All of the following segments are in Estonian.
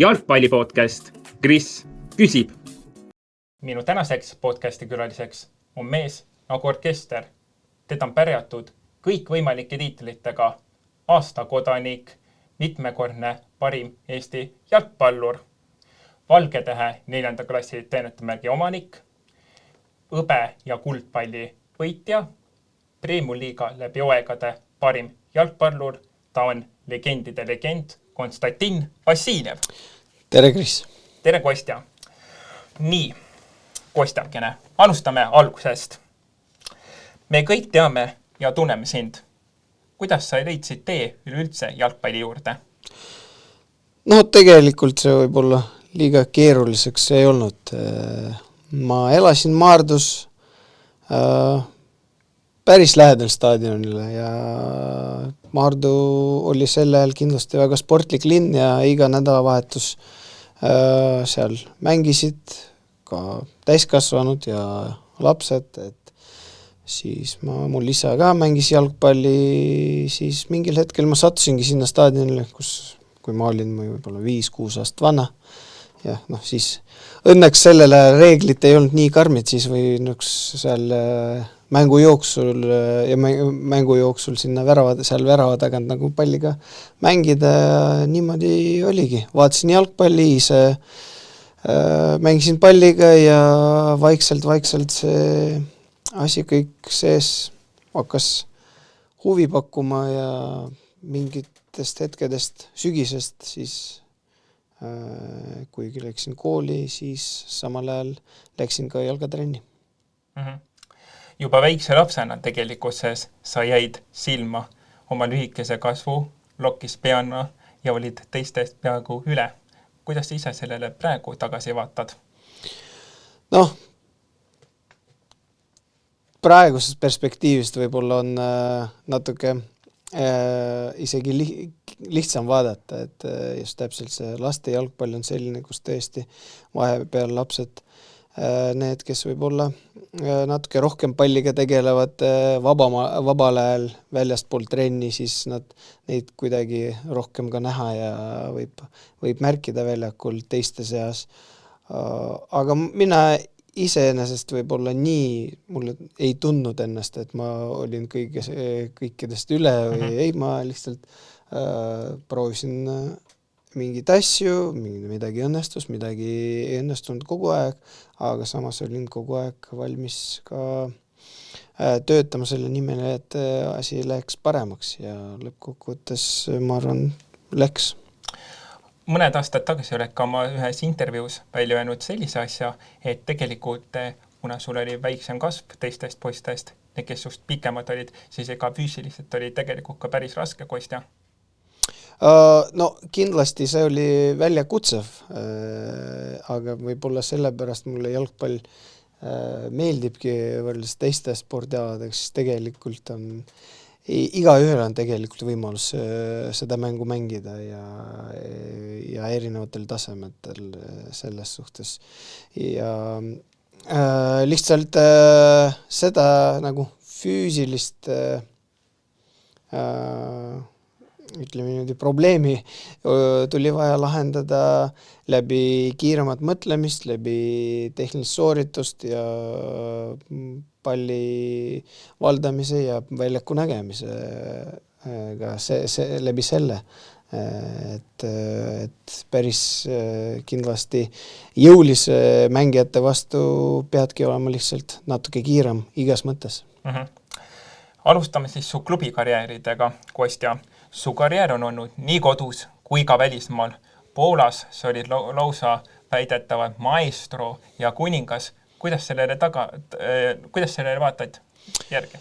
jalgpallipodcast Kris küsib. Minu tänaseks podcasti külaliseks on mees nagu orkester. Teda on pärjatud kõikvõimalike tiitlitega aastakodanik, mitmekordne parim Eesti jalgpallur, Valgetähe 4. klassi teenetamärgi omanik, hõbe ja kuldpalli võitja, Premium-liiga läbi aegade parim jalgpallur. Ta on legendide legend Konstantin Vassiljev. Tere, Kris! Tere, Kostja! Nii, Kostjakene, alustame algusest. Me kõik teame ja tunneme sind. Kuidas sa leidsid tee üleüldse jalgpalli juurde? No tegelikult see võib olla liiga keeruliseks ei olnud. Ma elasin Maardus päris lähedal staadionile ja Maardu oli sel ajal kindlasti väga sportlik linn ja iga nädalavahetus seal mängisid ka täiskasvanud ja lapsed, et siis mul isa ka mängis jalgpalli, siis mingil hetkel ma sattusingi sinna staadionile, kui ma olin võib-olla 5-6 aastat vana. Ja siis õnneks sellele reeglid ei olnud nii karmid, siis või seal mängu jooksul sinna värava tagant nagu palliga mängida ja niimoodi oligi. Vaatasin jalgpalli, ise mängisin palliga ja vaikselt see asi kõik sees hakkas huvi pakkuma ja mingitest hetkedest sügisest siis kuigi läksin kooli, siis samal ajal läksin ka jalgatrenni. Juba väikse lapsena tegelikkuses sa jäid silma oma lühikese kasvu, lokkis peana ja olid teistest peaaegu üle. Kuidas sa ise sellele praegu tagasi vaatad? Praegusest perspektiivist võib-olla on natuke isegi lihtsam vaadata, et just täpselt see laste jalgpall on selline, kus tõesti vahepeal lapsed, need, kes võib-olla natuke rohkem palliga tegelevad vabal ajal väljastpool trenni, siis neid kuidagi rohkem ka näha ja võib märkida väljakul teiste seas. Aga mina iseenesest võib-olla nii, mulle ei tundnud ennast, et ma olin kõikidest üle või ei, ma lihtsalt proovisin mingid asju, midagi õnnestus, midagi ei õnnestunud kogu aeg, aga samas olin kogu aeg valmis ka töötama selle nimel, et asi läheks paremaks ja lõppkokkuvõttes, ma arvan, läks. Mõned aastad tagasi oled ka oma ühes intervjuus välja öelnud sellise asja, et tegelikult, kuna sul oli väiksem kasv teistest poistest, kes just pikemad olid, siis ega füüsiliselt oli tegelikult ka päris raske, Kostja. No kindlasti see oli väljakutsev, aga võib-olla sellepärast mulle jalgpall meeldibki võrreldes teiste spordialadeks, siis tegelikult on igaühel on tegelikult võimalus seda mängu mängida ja erinevatel tasemetel selles suhtes. Ja lihtsalt seda nagu füüsilist ütleme niimoodi probleemi tuli vaja lahendada läbi kiiremat mõtlemist, läbi tehnilist sooritust ja palli valdamise ja väljaku nägemise läbi selle. Et päris kindlasti jõulise mängijate vastu peadki olema lihtsalt natuke kiirem igas mõttes. Alustame siis su klubikarjääridega, Kostja. Su karjäär on olnud nii kodus kui ka välismaal. Poolas sa olid lausa väidetavad maestro ja kuningas. Kuidas sellele vaatad järgi?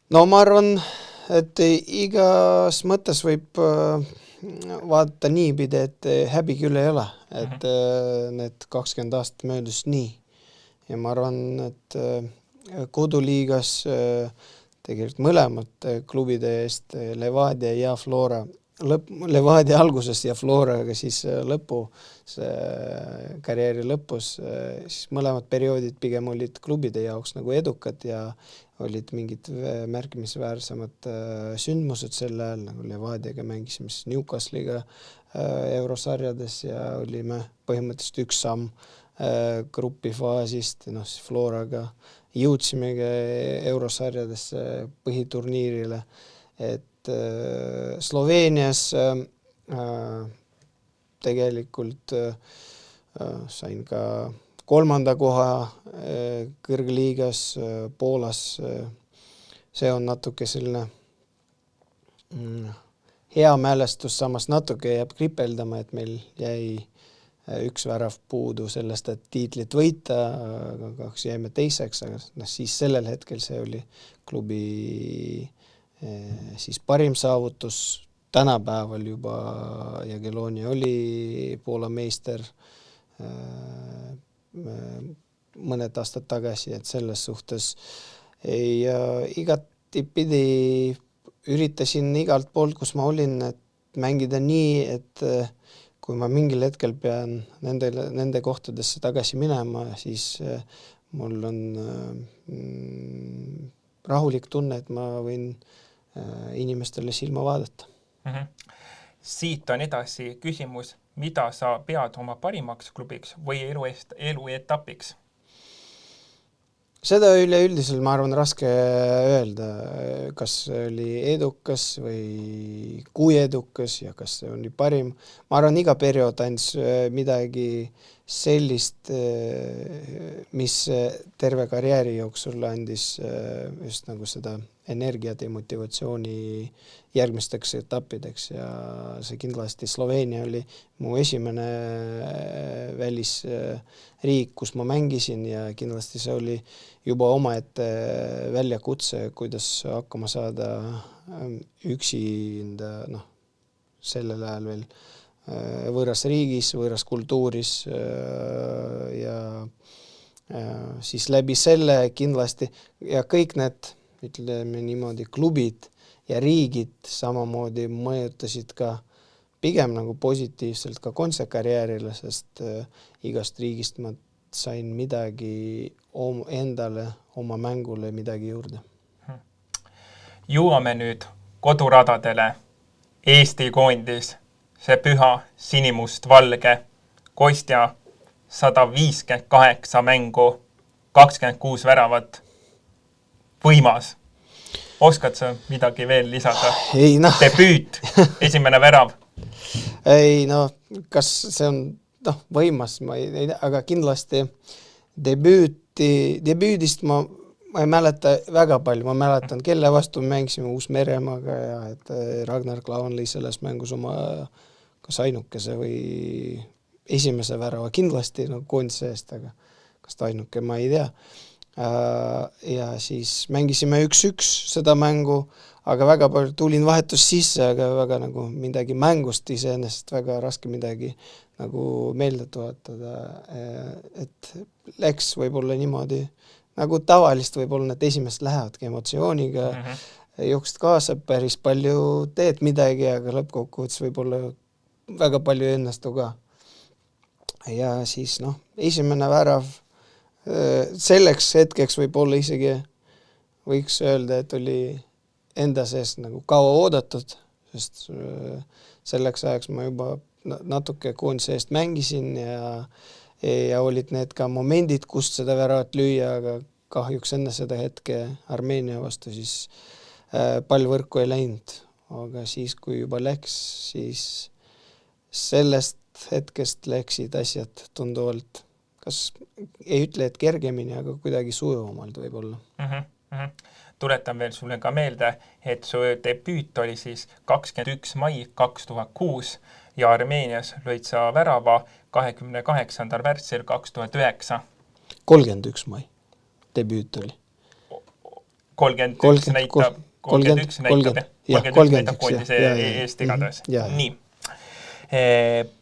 No ma arvan, et igas mõttes võib vaadata niipidi, et häbi küll ei ole. Et need 20 aastat möödus nii. Ja ma arvan, et koduliigas tegelikult mõlemad klubide eest, Levadia ja Flora, Levadia alguses ja Floraga siis karjääri lõpus, siis mõlemad perioodid pigem olid klubide jaoks nagu edukad ja olid mingid märkimisväärsemad sündmused sel ajal, nagu Levadiaga mängisime siis Newcastle'iga eurosarjades ja olime põhimõtteliselt üks samm grupifaasist, siis Floraga jõudsimegi eurosarjadesse põhiturniirile, et Sloveenias tegelikult sain ka 3. koha kõrgliigas, Poolas. See on natuke selline hea mälestus, samas natuke jääb kripeldama, et meil jäi üks värav puudu sellest, et tiitlit võita, aga kahjuks jäime teiseks, aga siis sellel hetkel see oli klubi siis parim saavutus. Tänapäeval juba Jagiellonija oli Poola meister mõned aastad tagasi, et selles suhtes igatipidi üritasin igalt poolt, kus ma olin, et mängida nii, et kui ma mingil hetkel pean nende kohtadesse tagasi minema, siis mul on rahulik tunne, et ma võin inimestele silma vaadata. Siit on edasi küsimus, mida sa pead oma parimaks klubiks või eluetapiks? Seda üleüldiselt, ma arvan, raske öelda, kas see oli edukas või kui edukas ja kas see oli parim. Ma arvan, iga periood andis midagi sellist, mis terve karjääri jooksul andis just nagu seda energiat ja motivatsiooni järgmisteks etappideks ja see kindlasti Sloveenia oli mu esimene välisriik, kus ma mängisin ja kindlasti see oli juba omaette väljakutse, kuidas hakkama saada üksinda, sellel ajal veel võõras riigis, võõras kultuuris ja siis läbi selle kindlasti ja kõik need, ütleme niimoodi, klubid ja riigid samamoodi mõjutasid ka pigem nagu positiivselt ka kontsertkarjäärile, sest igast riigist ma sain midagi endale, oma mängule midagi juurde. Jõuame nüüd koduradadele. Eesti koondis, see püha sinimust valge, Kostja 158 mängu, 26 väravat. Võimas. Oskad sa midagi veel lisada? Ei, Debüüt, esimene värav. Ei, kas see on võimas, ma ei tea, aga kindlasti debüüdist ma ei mäleta väga palju, ma mäletan, kelle vastu mängisime Uus-Meremaaga ja et Ragnar Klavan lõi selles mängus oma kas ainukese või esimese värava kindlasti koondise eest, aga kas ta ainuke, ma ei tea. Ja siis mängisime 1-1 seda mängu, aga väga palju tulin vahetus sisse, aga väga nagu midagi mängust iseenesest väga raske midagi nagu meelde toetada, et läks võib-olla niimoodi nagu tavalist võib-olla need esimest lähevadki emotsiooniga, jooksid kaasa päris palju, teed midagi, aga lõppkokkuvõttes võib-olla väga palju õnnestu ka. Ja siis esimene värav selleks hetkeks võib-olla isegi võiks öelda, et oli enda sees nagu kaua oodatud, sest selleks ajaks ma juba natuke koondise eest mängisin ja olid need ka momendid, kust seda väravat lüüa, aga kahjuks enne seda hetke Armeenia vastu siis pall võrku ei läinud. Aga siis, kui juba läks, siis sellest hetkest läksid asjad tunduvalt, kas ei ütle, et kergemini, aga kuidagi sujuvamalt võib-olla. Tuletan veel sulle ka meelde, et su debüüt oli siis 21. mai 2006 ja Armeenias lõid sa värava 28. märtsil 2009. 31. mai debüüt oli. 31 näitab koondise eest igatahes. Nii.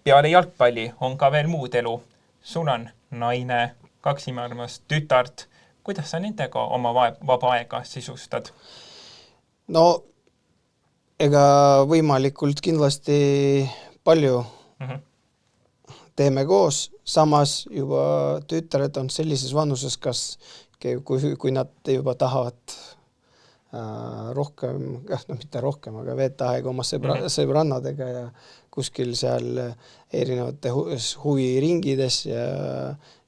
Peale jalgpalli on ka veel muud elu. Sul on naine, 2 imearmast tütart. Kuidas sa nendega oma vaba aega sisustad? No ega võimalikult kindlasti palju teeme koos, samas juba tütared on sellises vanuses, kas kui nad juba tahavad rohkem, mitte rohkem, aga veeta aega oma sõbrannadega ja kuskil seal erinevate huviringides ja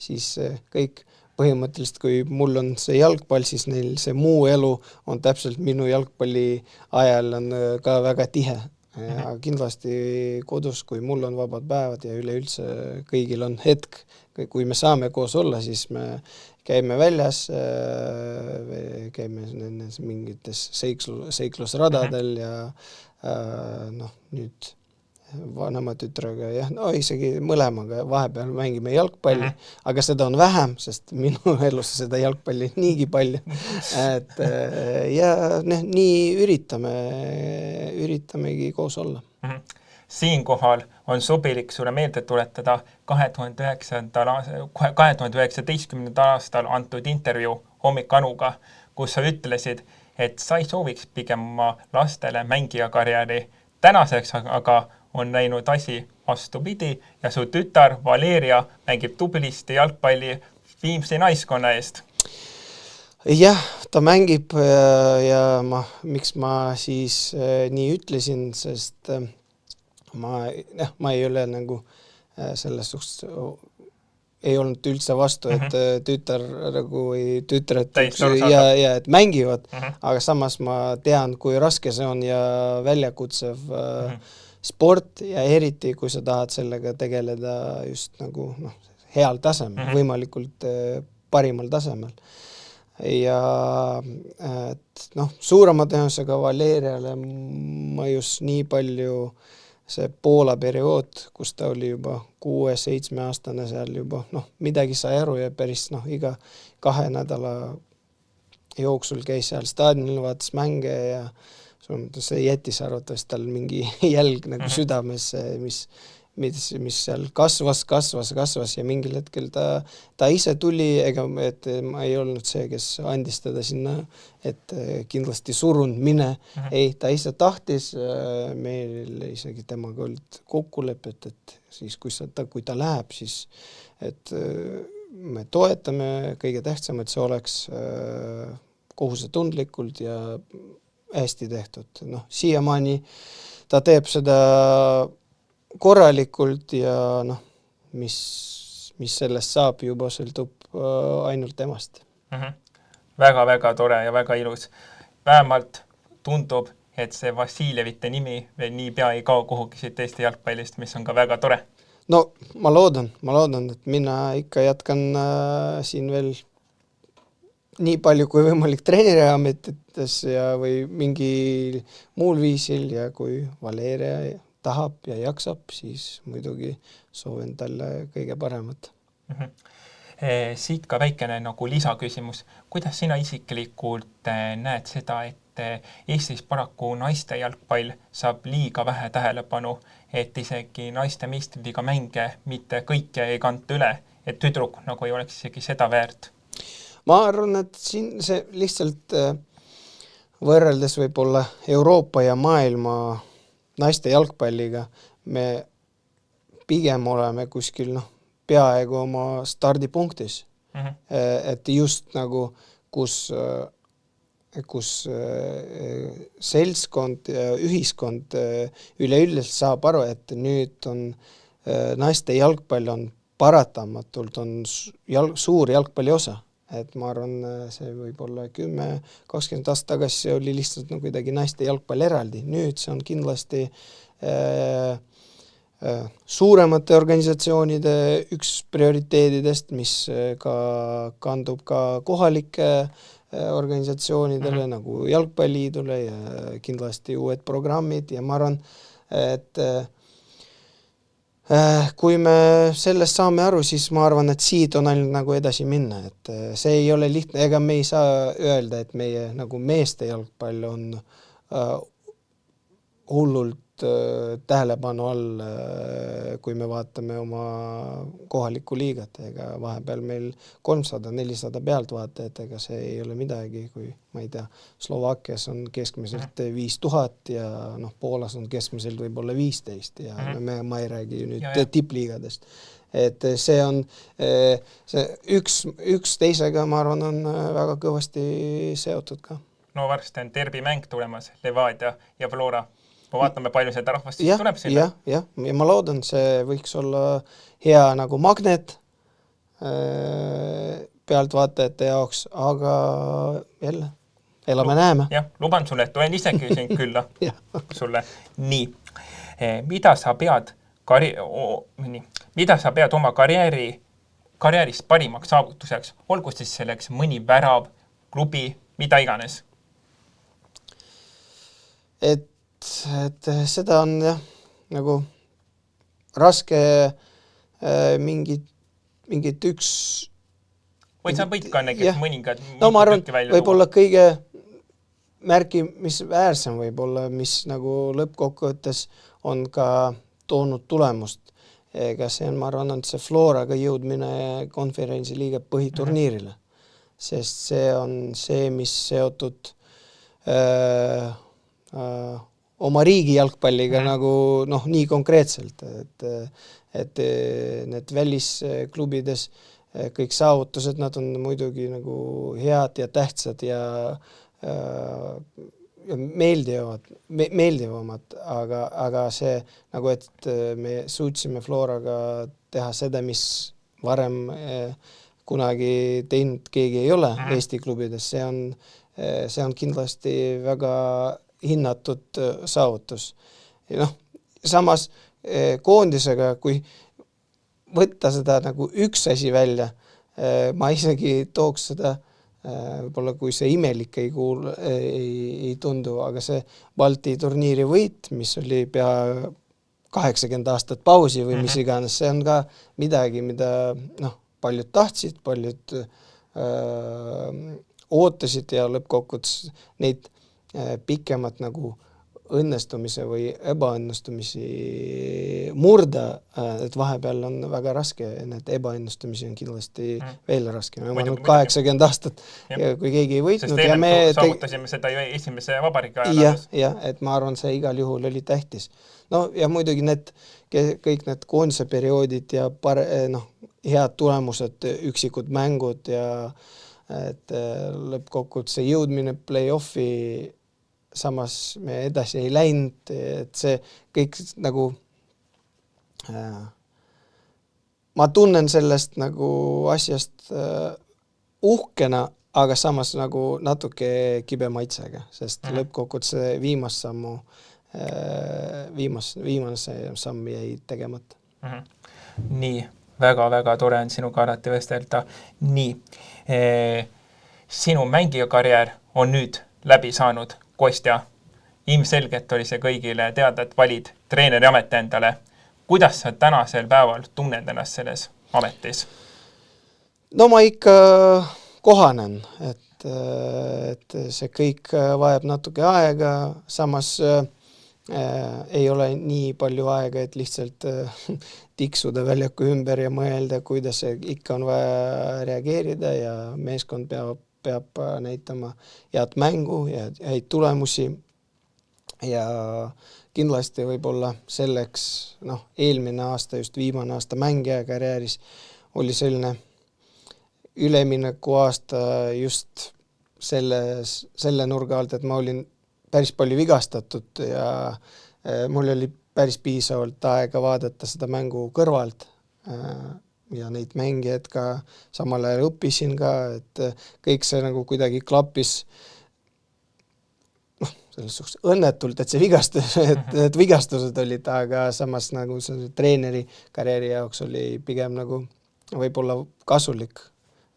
siis kõik põhimõtteliselt, kui mul on see jalgpall, siis neil see muu elu on täpselt minu jalgpalli ajal on ka väga tihe. Ja kindlasti kodus, kui mul on vabad päevad ja üleüldse kõigil on hetk, kui me saame koos olla, siis me käime väljas, käime mingites seiklusradadel ja nüüd vanema tütrega ja isegi mõlemaga vahepeal mängime jalgpalli, aga seda on vähem, sest minu elus seda jalgpalli niigi palju. Ja nii üritamegi koos olla. Siinkohal on sobilik sulle meelde tuletada 2019. aastal antud intervjuu Hommik Anuga, kus sa ütlesid, et sa ei sooviks pigem oma lastele mängija karjääri. Tänaseks aga on läinud asi vastupidi ja su tütar Valeria mängib tublisti jalgpalli Viimsi naiskonna eest. Jah, ta mängib ja miks ma siis nii ütlesin, sest ma ei ole nagu selles suhtes ei olnud üldse vastu, et tütar või tütred ja et mängivad, aga samas ma tean, kui raske see on ja väljakutsev sport ja eriti, kui sa tahad sellega tegeleda just nagu heal tasemel, võimalikult parimal tasemel. Ja suurema tõenäosusega Valeriale mõjus nii palju see Poola periood, kus ta oli juba 6-7 aastane seal juba, midagi sai aru ja päris iga 2 nädala jooksul käis seal staadionil, vaatas mänge ja see jättis arvates tal mingi jälg nagu südames, mis seal kasvas ja mingil hetkel ta ise tuli, ega et ma ei olnud see, kes andis teda sinna, et kindlasti surunud mine. Ei, ta ise tahtis, meil isegi temaga olid kokkulepet, et siis kui ta läheb, siis et me toetame kõige tähtsam, et see oleks kohusetundlikult ja hästi tehtud. Siiamaani ta teeb seda korralikult ja mis sellest saab juba sõltub ainult temast. Väga-väga tore ja väga ilus. Vähemalt tundub, et see Vassiljevite nimi veel nii pea ei kao kuhugi siit Eesti jalgpallist, mis on ka väga tore. No ma loodan, et mina ikka jätkan siin veel nii palju kui võimalik treeneri ametites ja või mingi muul viisil ja kui Valeria tahab ja jaksab, siis muidugi soovin talle kõige paremat. Siit ka väikene nagu lisaküsimus. Kuidas sina isiklikult näed seda, et Eestis paraku naiste jalgpall saab liiga vähe tähelepanu, et isegi naiste meistriliiga mänge mitte kõike ei kanta üle, et tüdruk nagu ei oleks isegi seda väärt? Ma arvan, et siin see lihtsalt võrreldes võib-olla Euroopa ja maailma naiste jalgpalliga me pigem oleme kuskil peaaegu oma stardipunktis. Et just nagu kus seltskond ja ühiskond üleüldiselt saab aru, et nüüd on naiste jalgpall on paratamatult on suur jalgpalli osa. Et ma arvan, see võib olla 10-20 aastat tagasi oli lihtsalt kuidagi naiste jalgpall eraldi. Nüüd see on kindlasti suuremate organisatsioonide üks prioriteedidest, mis ka kandub ka kohalike organisatsioonidele nagu jalgpalliidule ja kindlasti uued programmid ja ma arvan, et kui me sellest saame aru, siis ma arvan, et siit on ainult nagu edasi minna, et see ei ole lihtne, ega me ei saa öelda, et meie nagu meeste jalgpall hullult tähelepanu all, kui me vaatame oma kohalikku liigat, ega vahepeal meil 300-400 pealtvaatajat, ega see ei ole midagi, kui ma ei tea, Slovakkias on keskmiselt 5000 ja Poolas on keskmiselt võib-olla 15 ja ma ei räägi nüüd tippliigadest. Et see on see üks teisega, ma arvan, on väga kõvasti seotud ka. No varsti on derbimäng tulemas, Levadia ja Flora. Ma vaatame, palju seda rahvast siis tuleb sinna. Ja ma loodan, see võiks olla hea nagu magnet pealtvaatajate jaoks, aga jälle, elame näeme. Jah, luban sulle, et tulen isegi siin külla sulle. Nii, mida sa pead oma karjääris parimaks saavutuseks? Olgu siis selleks mõni värav, klubi, mida iganes? Et seda on jah, nagu raske mingit üks... Või sa võid ka näiteks mõningad... No ma arvan, võib-olla kõige märkimisväärsem võib-olla, mis nagu lõppkokkuvõttes on ka toonud tulemust. Ega see on, ma arvan, on see Floraga jõudmine konverentsiliiga põhiturniirile. Sest see on see, mis seotud oma riigi jalgpalliga nagu nii konkreetselt, et need välisklubides kõik saavutused, nad on muidugi nagu head ja tähtsad ja meeldivamad, aga see nagu, et me suutsime Floraga teha seda, mis varem kunagi teinud keegi ei ole Eesti klubides, see on kindlasti väga hinnatud saavutus. Samas koondisega, kui võtta seda nagu üks asi välja, ma isegi tooks seda, võib-olla kui see imelik ei tundu, aga see Balti turniiri võit, mis oli pea 80 aastat pausi või mis iganes, see on ka midagi, mida paljud tahtsid, paljud ootasid ja lõppkokkuvõttes neid pikemat nagu õnnestumise või ebaõnnestumisi murda, et vahepeal on väga raske, need ebaõnnestumisi on kindlasti veel raske. Me oleme 80 aastat, kui keegi ei võitnud. Sest enne saavutasime seda ju esimese vabariigi ajal. Ja, et ma arvan, see igal juhul oli tähtis. No ja muidugi kõik need koondise perioodid ja head tulemused, üksikud mängud ja et lõppkokkuvõttes see jõudmine play-offi, samas me edasi ei läinud, et see kõik nagu ma tunnen sellest nagu asjast uhkena, aga samas nagu natuke kibe maitsega, sest lõppkokkuvõttes see viimane samm jäi tegemata. Nii, väga-väga tore on sinuga alati vestelda. Nii, sinu mängija karjäär on nüüd läbi saanud. Kostja, ilmselgelt oli see kõigile teada, et valid treeneri ameti endale. Kuidas sa tänasel päeval tunned ennast selles ametis? No ma ikka kohanen, et see kõik vajab natuke aega, samas ei ole nii palju aega, et lihtsalt tiksuda väljaku ümber ja mõelda, kuidas ikka on vaja reageerida ja meeskond peab näitama head mängu ja häid tulemusi ja kindlasti võib-olla selleks, eelmine aasta, just viimane aasta mängija karjääris oli selline ülemineku aasta just selle nurga alt, et ma olin päris palju vigastatud ja mul oli päris piisavalt aega vaadata seda mängu kõrvalt ja neid mängijad ka samal ajal õppisin ka, et kõik see nagu kuidagi klappis selles suhtes õnnetult, et see need vigastused olid, aga samas nagu see treeneri karjääri jaoks oli pigem nagu võib-olla kasulik.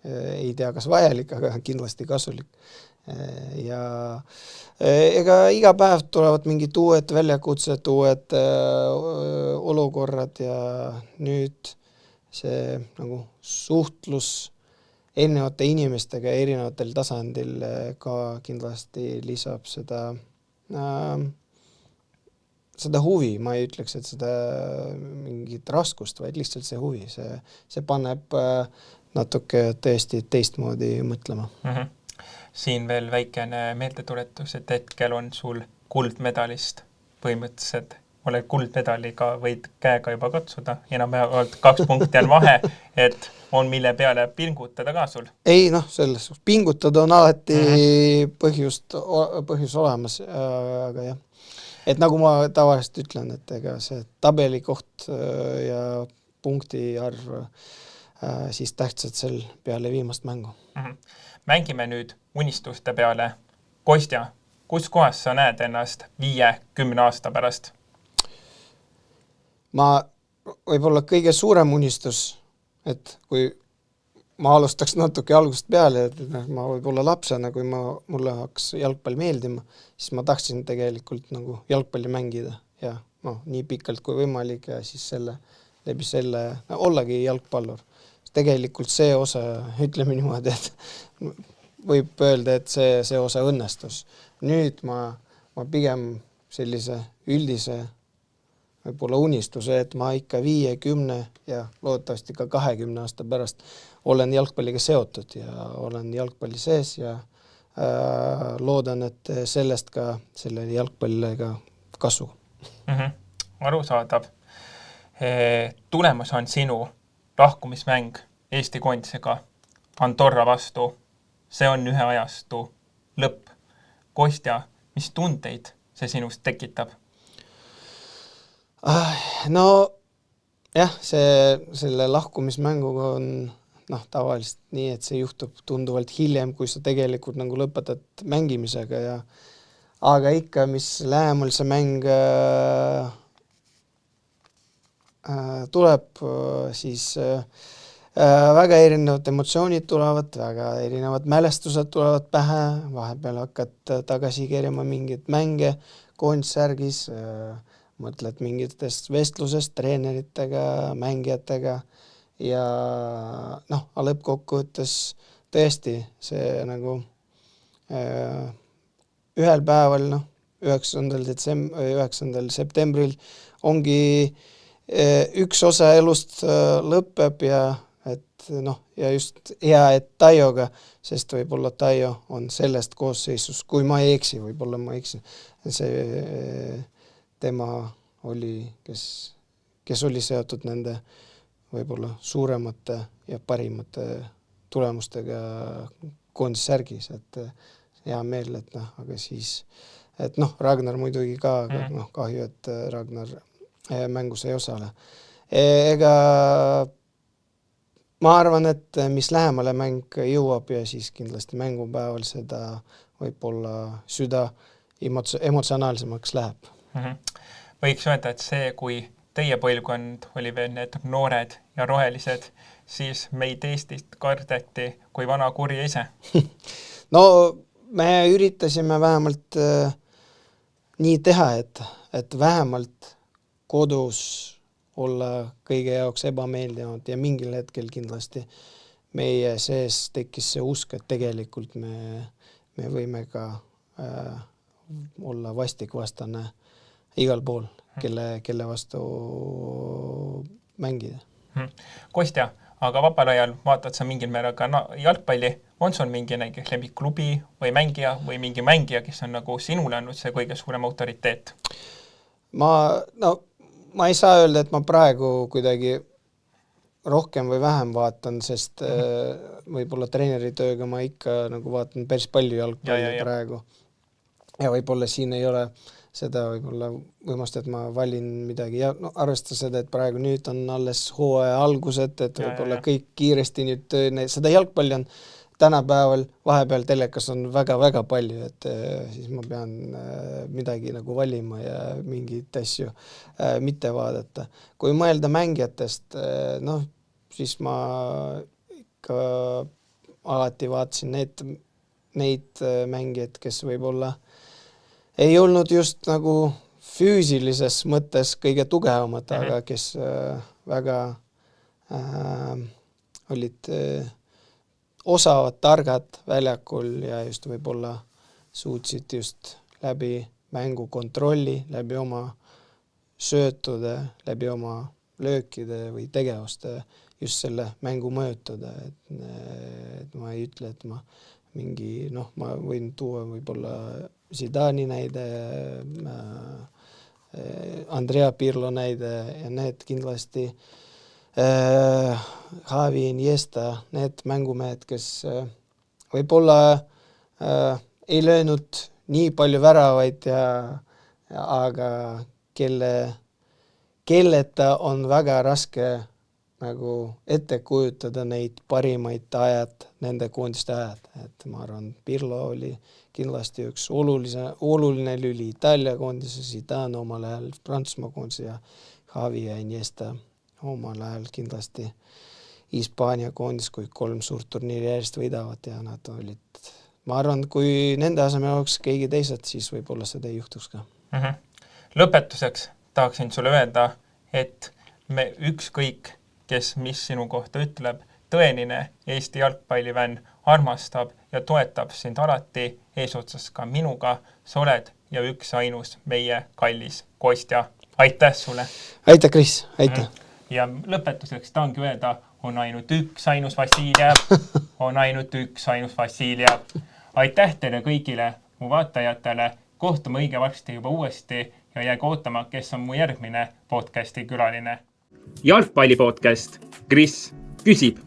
Ei tea, kas vajalik, aga kindlasti kasulik. Ja ega iga päev tulevad mingid uued väljakutsed, uued olukorrad ja nüüd see nagu suhtlus erinevate inimestega erinevatel tasandil ka kindlasti lisab seda seda huvi, ma ei ütleks, et seda mingit raskust, vaid lihtsalt see huvi, see paneb natuke tõesti teistmoodi mõtlema. Siin veel väikene meeldetuletus, et hetkel on sul kuldmedalist põhimõtteliselt, oled kuldmedaliga, võid käega juba katsuda, enam-vähemalt 2 punkti on vahe, et on mille peale pingutada ka sul. Ei, selles pingutada on alati põhjus olemas, aga jah. Et nagu ma tavaliselt ütlen, et ega see tabelikoht ja punkti arv siis tähtsad sel peale viimast mängu. Mängime nüüd unistuste peale. Kostja, kus kohas sa näed ennast 5-10 aasta pärast? Ma võib-olla kõige suurem unistus, et kui ma alustaks natuke algusest peale, et ma võib-olla lapsena, kui mulle hakkas jalgpall meeldima, siis ma tahtsin tegelikult nagu jalgpalli mängida ja nii pikalt kui võimalik ja siis läbi selle ollagi jalgpallur. Tegelikult see osa, ütleme niimoodi, et võib öelda, et see osa õnnestus. Nüüd ma pigem sellise üldise võib-olla unistuse, et ma ikka 5, 10 ja loodetavasti ka 20 aasta pärast olen jalgpalliga seotud ja olen jalgpalli sees ja loodan, et sellest ka sellele jalgpalliga kasu. Arusaadav. Tulemas on sinu lahkumismäng Eesti koondisega Andorra vastu. See on ühe ajastu lõpp. Kostja, mis tundeid see sinust tekitab? No jah, selle lahkumismänguga on tavaliselt nii, et see juhtub tunduvalt hiljem, kui sa tegelikult nagu lõpetad mängimisega ja aga ikka, mis lähemal see mäng tuleb, siis väga erinevad emotsioonid tulevad, väga erinevad mälestused tulevad pähe, vahepeal hakkad tagasi kerima mingid mänge koondsärgis, mõtled mingitest vestlusest treeneritega, mängijatega ja lõppkokkuvõttes tõesti see nagu ühel päeval, 9. septembril ongi üks osa elust lõpeb ja just hea, et Taioga, sest võib-olla Taio on sellest koosseisus, kui ma ei eksi, võib-olla ma eksin, see tema oli, kes oli seotud nende võib-olla suuremate ja parimate tulemustega koondissärgis, et hea meel, et aga siis, et Ragnar muidugi ka, aga kahju, et Ragnar mängus ei osale. Ega ma arvan, et mis lähemale mäng jõuab ja siis kindlasti mängupäeval seda võib-olla süda emotsionaalsemaks läheb. Võiks öelda, et see, kui teie põlvkond oli veel need noored ja rohelised, siis meid Eestist kardeti kui vana kuri ise. No me üritasime vähemalt nii teha, et vähemalt kodus olla kõige jaoks ebameeldivalt ja mingil hetkel kindlasti meie sees tekkis see usk, et tegelikult me võime ka olla vastikvastane igal pool, kelle vastu mängida. Kostja, aga vabal ajal vaatad sa mingil määral ka jalgpalli, on sul mingi näiteks lemmikklubi või mingi mängija, kes on nagu sinule andnud see kõige suurem autoriteet? Ma ei saa öelda, et ma praegu kuidagi rohkem või vähem vaatan, sest võib-olla treeneritööga ma ikka nagu vaatan päris palju jalgpalli praegu. Ja võib-olla siin ei ole seda võib-olla võimast, et ma valin midagi ja arvesta seda, et praegu nüüd on alles hooaja algused, et võib-olla kõik kiiresti nüüd, seda jalgpalli on tänapäeval vahepeal telekas on väga-väga palju, et siis ma pean midagi nagu valima ja mingeid asju mitte vaadata. Kui mõelda mängijatest, siis ma ikka alati vaatasin neid mängijaid, kes võib-olla ei olnud just nagu füüsilises mõttes kõige tugevamad, aga kes väga olid osavad, targad väljakul ja just võib-olla suutsid just läbi mängu kontrolli, läbi oma söötude, läbi oma löökide või tegevuste just selle mängu mõjutada, et ma ei ütle, et ma mingi, ma võin tuua võib-olla Zidani näide, Andrea Pirlo näide ja need kindlasti Javi, Iniesta, need mängumehed, kes võib-olla ei löönud nii palju väravaid aga kelleta on väga raske nagu ette kujutada neid parimaid ajad, nende koondiste ajad, et ma arvan, Pirlo oli kindlasti üks oluline lüli Itaalia koondise, Zidane omal ajal Prantsusmaa koondise ja Javi ja Iniesta omal ajal kindlasti Hispaania koondis, kui 3 suurt turniiri järjest võidavad ja nad olid, ma arvan, kui nende asemel oleks keegi teised, siis võib-olla seda ei juhtuks ka. Lõpetuseks tahaksin sulle öelda, et me ükskõik, kes mis sinu kohta ütleb, tõeline Eesti jalgpallivänn armastab ja toetab sind alati eesotsas ka minuga. Sa oled ja üks ainus meie kallis Kostja. Aitäh sulle! Aitäh, Kris! Aitäh! Ja lõpetuseks tahangi öelda, on ainult üks ainus Vassiljev. On ainult üks ainus Vassiljev. Aitäh teile kõigile mu vaatajatele. Kohtume õige varsti juba uuesti ja jääge ootama, kes on mu järgmine podcasti külaline. Jalgpallipodcast. Kris küsib.